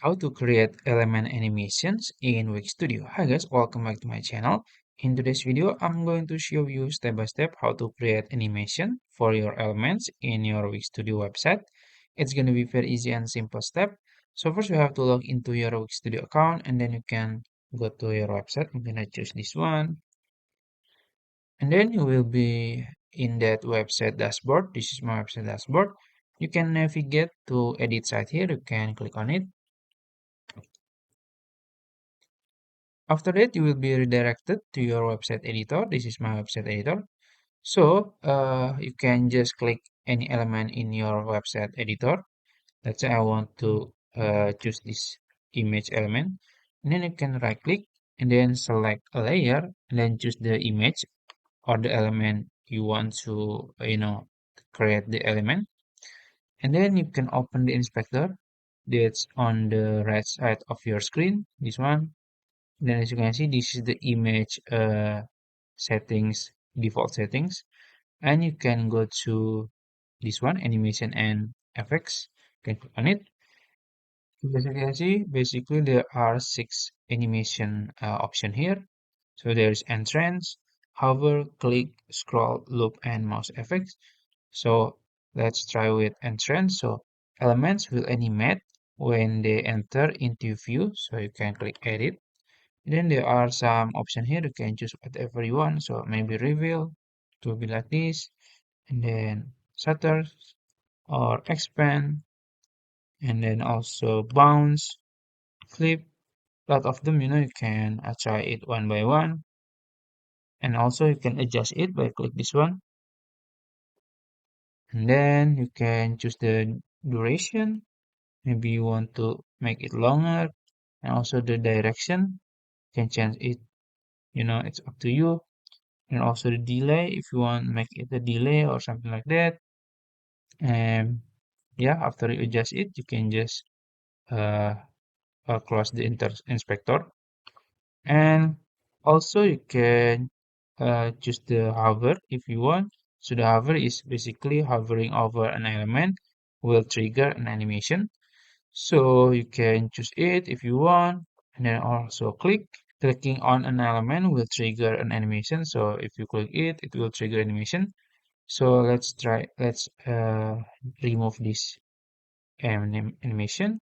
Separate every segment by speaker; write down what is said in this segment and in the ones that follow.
Speaker 1: How to create element animations in Wix Studio. Hi guys, welcome back to my channel. In today's video, I'm going to show you step by step how to create animation for your elements in your Wix Studio website. It's going to be very easy and simple step. So first you have to log into your Wix Studio account and then you can go to your website. I'm going to choose this one. And then you will be in that website dashboard. This is my website dashboard. You can navigate to edit site here. You can click on it. After that, you will be redirected to your website editor. This is my website editor. So you can just click any element in your website editor. Let's say I want to choose this image element. And then you can right click and then select a layer and then choose the image or the element you want to, create the element. And then you can open the inspector that's on the right side of your screen. This one. Then as you can see, this is the image settings, default settings, and you can go to this one, animation and effects. You can click on it. As you can see, basically there are six animation option here. So there's entrance, hover, click, scroll, loop, and mouse effects. So let's try with entrance. So elements will animate when they enter into view. So you can click edit. Then there are some options here. You can choose whatever you want. So maybe reveal to be like this, and then shutter or expand, and then also bounce, flip. A lot of them, you can try it one by one, and also you can adjust it by click this one, and then you can choose the duration. Maybe you want to make it longer, and also the direction. You can change it. It's up to you. And also the delay if you want make it a delay or something like that. And yeah, after you adjust it, you can just uh, close the inspector. And also you can choose the hover if you want. So the hover is basically hovering over an element will trigger an animation. So you can choose it if you want, and then also click. Clicking on an element will trigger an animation. So if you click it, it will trigger animation. So let's remove this animation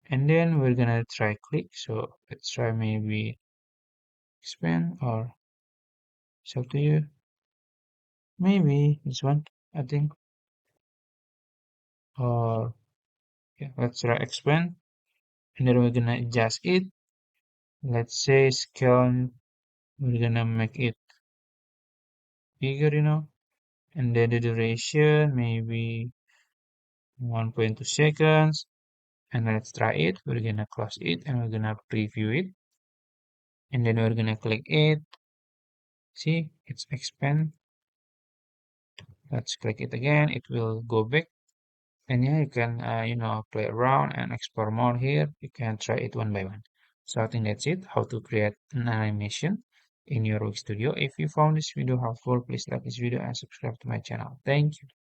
Speaker 1: and then we're gonna try click. So let's try maybe expand or it's up to you. Maybe this one, I think. Or yeah, let's try expand and then we're gonna adjust it. Let's say scale, we're gonna make it bigger, and then the duration maybe 1.2 seconds. And let's try it. We're gonna close it and we're gonna preview it. And then we're gonna click it. See, it's expand. Let's click it again. It will go back. And yeah, you can, play around and explore more here. You can try it one by one. So I think that's it. How to create an animation in your Wix Studio. If you found this video helpful, please like this video and subscribe to my channel. Thank you.